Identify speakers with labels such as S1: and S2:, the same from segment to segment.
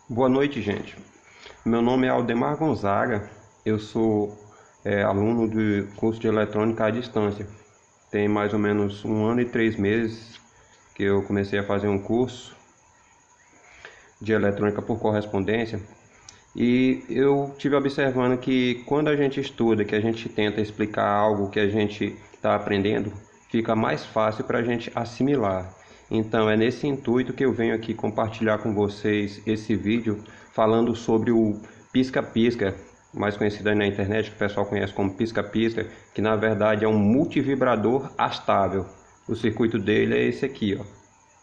S1: Boa noite, gente. Meu nome é Aldemar Gonzaga. Eu sou aluno do curso de eletrônica à distância. Tem mais ou menos 1 ano e 3 meses que eu comecei a fazer um curso de eletrônica por correspondência. E eu tive observando que quando a gente estuda, que a gente tenta explicar algo que a gente está aprendendo, fica mais fácil para a gente assimilar. Então é nesse intuito que eu venho aqui compartilhar com vocês esse vídeo falando sobre o pisca-pisca, mais conhecido aí na internet, que o pessoal conhece como pisca-pisca, que na verdade é um multivibrador astável. O circuito dele é esse aqui, ó.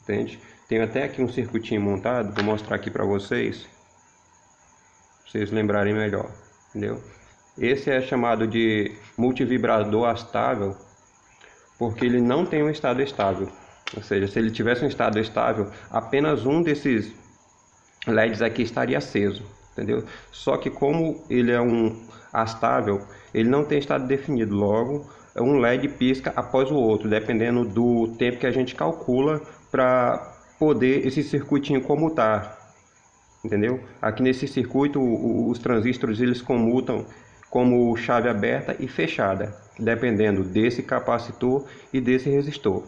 S1: Entende? Tenho até aqui um circuitinho montado, vou mostrar aqui para vocês vocês lembrarem melhor, entendeu? Esse é chamado de multivibrador astável porque ele não tem um estado estável. Ou seja, se ele tivesse um estado estável, apenas um desses LEDs aqui estaria aceso, entendeu? Só que como ele é um astável, ele não tem estado definido, logo um LED pisca após o outro, dependendo do tempo que a gente calcula para poder esse circuitinho comutar. Entendeu? Aqui nesse circuito, os transistores eles comutam como chave aberta e fechada, dependendo desse capacitor e desse resistor.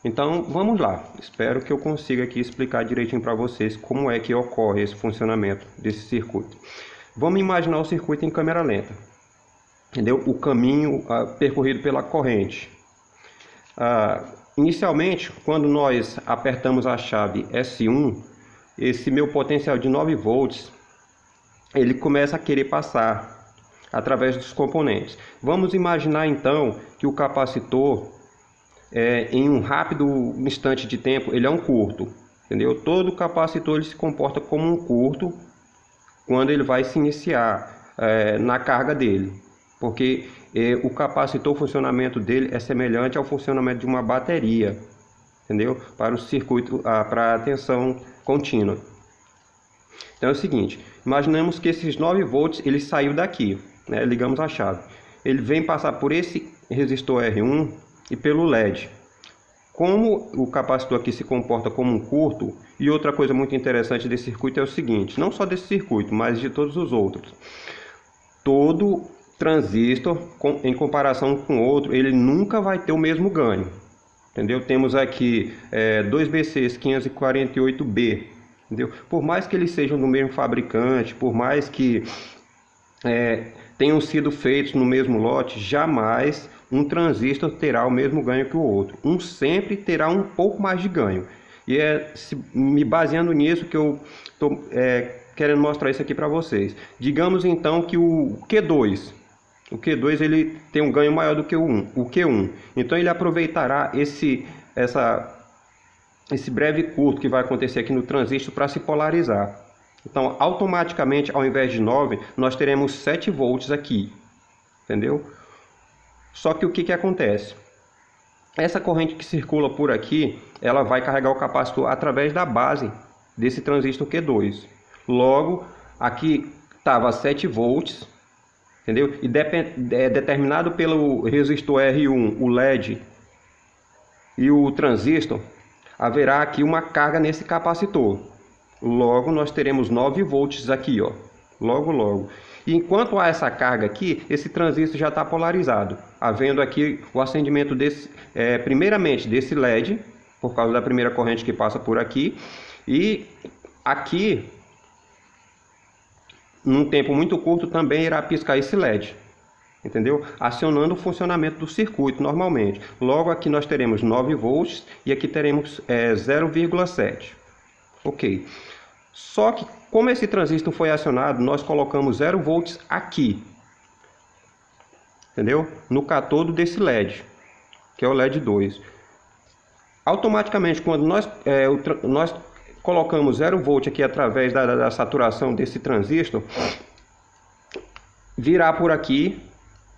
S1: Então, vamos lá. Espero que eu consiga aqui explicar direitinho para vocês como é que ocorre esse funcionamento desse circuito. Vamos imaginar o circuito em câmera lenta. Entendeu? O caminho percorrido pela corrente. Inicialmente, quando nós apertamos a chave S1, esse meu potencial de 9 volts, ele começa a querer passar através dos componentes. Vamos imaginar então que o capacitor, em um rápido instante de tempo, ele é um curto, entendeu? Todo capacitor ele se comporta como um curto quando ele vai se iniciar na carga dele, porque o capacitor, o funcionamento dele é semelhante ao funcionamento de uma bateria, entendeu? Para o circuito, para a tensão contínua. Então é o seguinte, imaginemos que esses 9 volts ele saiu daqui, né? Ligamos a chave. Ele vem passar por esse resistor R1 e pelo LED. Como o capacitor aqui se comporta como um curto, e outra coisa muito interessante desse circuito é o seguinte, não só desse circuito, mas de todos os outros. Todo transistor, em comparação com o outro, ele nunca vai ter o mesmo ganho. Entendeu? Temos aqui 2 BCs 548B, entendeu? Por mais que eles sejam do mesmo fabricante, por mais que tenham sido feitos no mesmo lote, jamais um transistor terá o mesmo ganho que o outro. Um sempre terá um pouco mais de ganho. E me baseando nisso que eu estou querendo mostrar isso aqui para vocês. Digamos então que o Q2 ele tem um ganho maior do que o Q1. Então ele aproveitará esse breve curto que vai acontecer aqui no transistor para se polarizar. Então automaticamente, ao invés de 9, nós teremos 7 volts aqui. Entendeu? Só que o que acontece? Essa corrente que circula por aqui, ela vai carregar o capacitor através da base desse transistor Q2. Logo, aqui estava 7 volts. Entendeu? E determinado pelo resistor R1, o LED e o transistor, haverá aqui uma carga nesse capacitor. Logo, nós teremos 9 volts aqui, ó. Logo. E enquanto há essa carga aqui, esse transistor já está polarizado, havendo aqui o acendimento primeiramente desse LED, por causa da primeira corrente que passa por aqui, e aqui, num tempo muito curto, também irá piscar esse LED, entendeu? Acionando o funcionamento do circuito normalmente. Logo aqui nós teremos 9 volts e aqui teremos 0,7. Ok. Só que como esse transistor foi acionado, nós colocamos 0 volts aqui, entendeu? No catodo desse LED, que é o LED 2. Automaticamente, quando nós colocamos 0 volt aqui através da saturação desse transistor, virá por aqui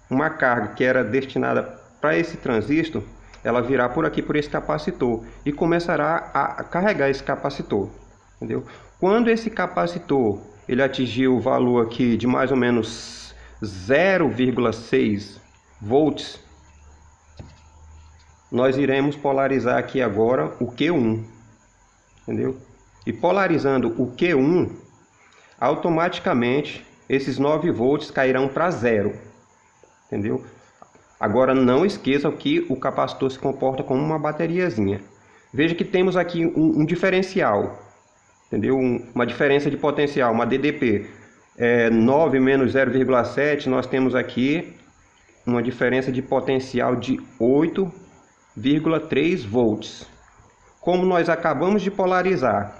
S1: uma carga que era destinada para esse transistor, ela virá por aqui por esse capacitor e começará a carregar esse capacitor, entendeu? Quando esse capacitor ele atingir o valor aqui de mais ou menos 0,6 volts, nós iremos polarizar aqui agora o Q1, entendeu? E polarizando o Q1, automaticamente esses 9 volts cairão para zero, entendeu? Agora não esqueçam que o capacitor se comporta como uma bateriazinha. Veja que temos aqui um diferencial, entendeu? Uma diferença de potencial, uma DDP. 9 menos 0,7, nós temos aqui uma diferença de potencial de 8,3 volts. Como nós acabamos de polarizar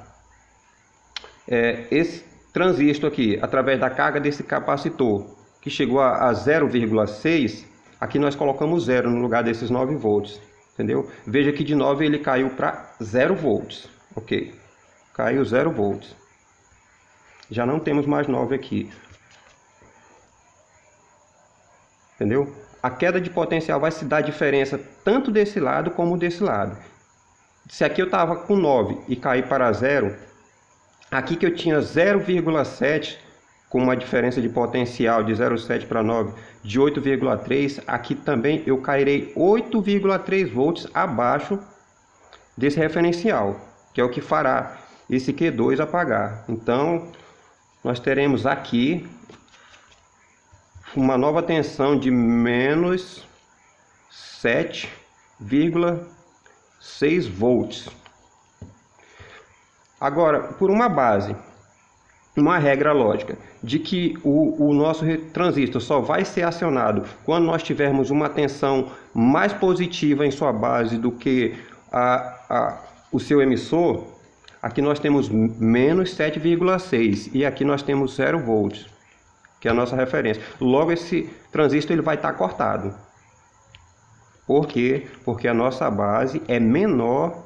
S1: esse transistor aqui, através da carga desse capacitor, que chegou a 0,6, aqui nós colocamos 0 no lugar desses 9 volts, entendeu? Veja que de 9 ele caiu para 0 volts, ok? Caiu 0 volts. Já não temos mais 9 aqui. Entendeu? A queda de potencial vai se dar diferença tanto desse lado como desse lado. Se aqui eu estava com 9 e caí para 0, aqui que eu tinha 0,7, com uma diferença de potencial de 0,7 para 9 de 8,3, aqui também eu cairei 8,3 volts abaixo desse referencial, que é o que fará esse Q2 apagar. Então, nós teremos aqui uma nova tensão de menos 7,6 volts. Agora, por uma base, uma regra lógica de que o nosso transistor só vai ser acionado quando nós tivermos uma tensão mais positiva em sua base do que o seu emissor, aqui nós temos menos 7,6 e aqui nós temos 0 volts, que é a nossa referência. Logo, esse transistor ele vai estar cortado. Por quê? Porque a nossa base é menor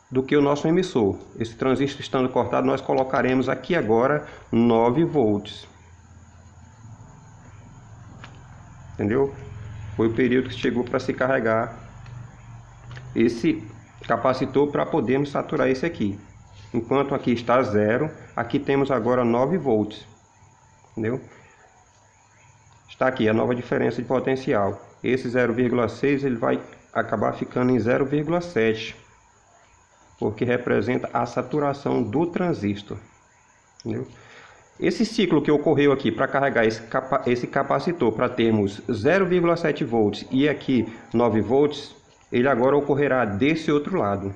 S1: do que o nosso emissor. Esse transistor estando cortado, nós colocaremos aqui agora 9 volts. Entendeu? Foi o período que chegou para se carregar esse capacitor para podermos saturar esse aqui. Enquanto aqui está 0, aqui temos agora 9 volts. Entendeu? Está aqui a nova diferença de potencial. Esse 0,6 ele vai acabar ficando em 0,7. Porque representa a saturação do transistor. Entendeu? Esse ciclo que ocorreu aqui para carregar esse capacitor para termos 0,7 volts e aqui 9 volts, ele agora ocorrerá desse outro lado.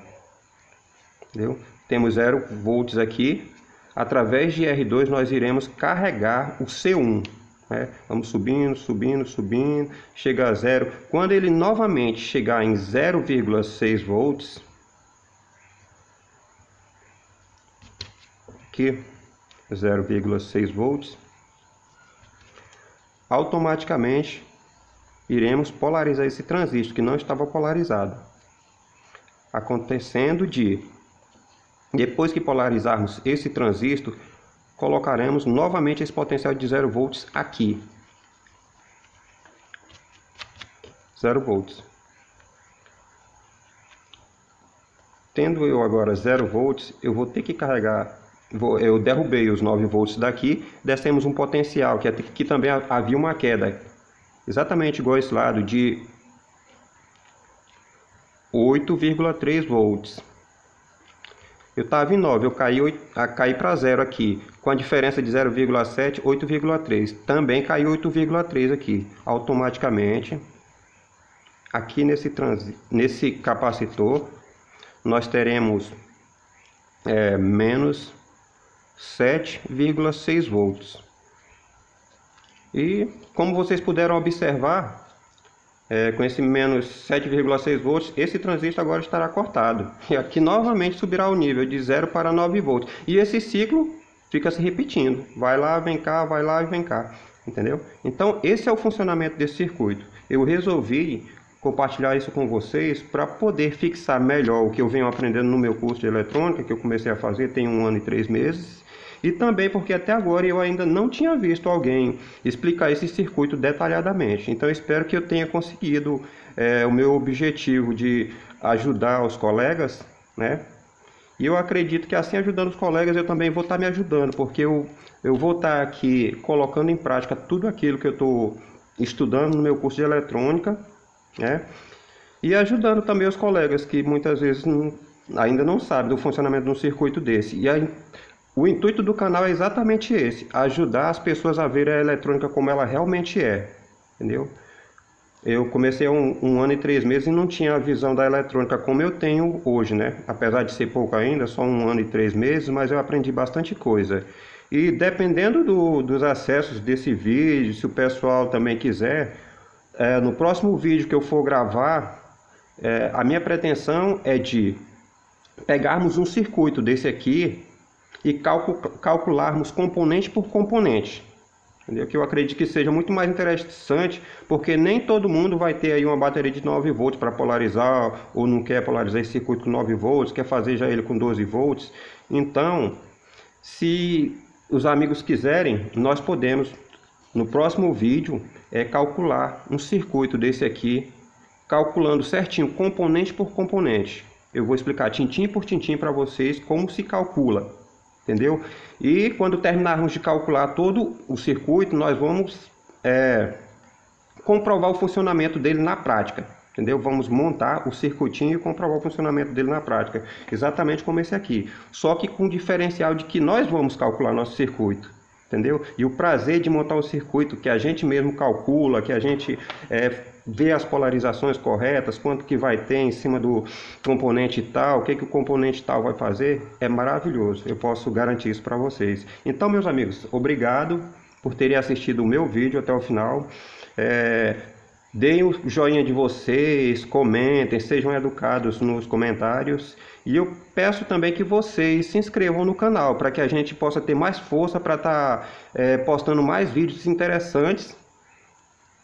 S1: Entendeu? Temos 0 volts aqui, através de R2 nós iremos carregar o C1. Né? Vamos subindo, subindo, subindo, chega a 0. Quando ele novamente chegar em 0,6 volts, aqui 0,6 volts, automaticamente iremos polarizar esse transistor que não estava polarizado, acontecendo depois que polarizarmos esse transistor, colocaremos novamente esse potencial de 0 volts aqui, 0 volts. Tendo eu agora 0 volts, eu vou ter que carregar. Eu derrubei os 9 volts daqui, descemos um potencial, que aqui também havia uma queda, exatamente igual a esse lado, de 8,3 volts. Eu estava em 9, eu caí para 0 aqui, com a diferença de 0,7, 8,3. Também caiu 8,3 aqui, automaticamente. Aqui nesse capacitor, nós teremos menos 7,6 volts. E como vocês puderam observar, com esse menos 7,6 volts, esse transistor agora estará cortado. E aqui novamente subirá o nível de 0 para 9 volts. E esse ciclo fica se repetindo. Vai lá, vem cá, vai lá e vem cá. Entendeu? Então esse é o funcionamento desse circuito. Eu resolvi compartilhar isso com vocês para poder fixar melhor o que eu venho aprendendo no meu curso de eletrônica, que eu comecei a fazer tem 1 ano e 3 meses. E também porque até agora eu ainda não tinha visto alguém explicar esse circuito detalhadamente. Então eu espero que eu tenha conseguido o meu objetivo de ajudar os colegas, né? E eu acredito que assim, ajudando os colegas, eu também vou estar me ajudando, porque eu vou estar aqui colocando em prática tudo aquilo que eu estou estudando no meu curso de eletrônica, né? E ajudando também os colegas que muitas vezes ainda não sabem do funcionamento de um circuito desse. E aí, O intuito do canal é exatamente esse, ajudar as pessoas a verem a eletrônica como ela realmente é, entendeu? Eu comecei há um ano e 3 meses e não tinha a visão da eletrônica como eu tenho hoje, né? Apesar de ser pouco ainda, só 1 ano e 3 meses, mas eu aprendi bastante coisa. E dependendo dos acessos desse vídeo, se o pessoal também quiser, no próximo vídeo que eu for gravar, a minha pretensão é de pegarmos um circuito desse aqui e calcularmos componente por componente. Entendeu? Que eu acredito que seja muito mais interessante, porque nem todo mundo vai ter aí uma bateria de 9 volts para polarizar, ou não quer polarizar esse circuito com 9 volts, quer fazer já ele com 12 volts. Então, se os amigos quiserem, nós podemos, no próximo vídeo, calcular um circuito desse aqui, calculando certinho, componente por componente. Eu vou explicar tintim por tintim para vocês como se calcula, entendeu? E quando terminarmos de calcular todo o circuito, nós vamos comprovar o funcionamento dele na prática, entendeu? Vamos montar o circuitinho e comprovar o funcionamento dele na prática, exatamente como esse aqui, só que com o diferencial de que nós vamos calcular nosso circuito, entendeu? E o prazer de montar o circuito que a gente mesmo calcula, que a gente vê as polarizações corretas, quanto que vai ter em cima do componente tal, o que o componente tal vai fazer, é maravilhoso. Eu posso garantir isso para vocês. Então, meus amigos, obrigado por terem assistido o meu vídeo até o final. Deem o joinha de vocês, comentem, sejam educados nos comentários. E eu peço também que vocês se inscrevam no canal, para que a gente possa ter mais força para estar postando mais vídeos interessantes,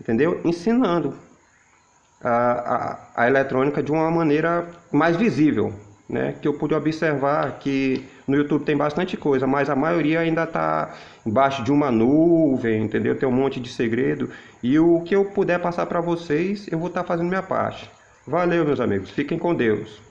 S1: entendeu? Ensinando a eletrônica de uma maneira mais visível, né? Que eu pude observar que no YouTube tem bastante coisa, mas a maioria ainda está embaixo de uma nuvem, entendeu? Tem um monte de segredo, e o que eu puder passar para vocês, eu vou estar fazendo minha parte. Valeu, meus amigos, fiquem com Deus.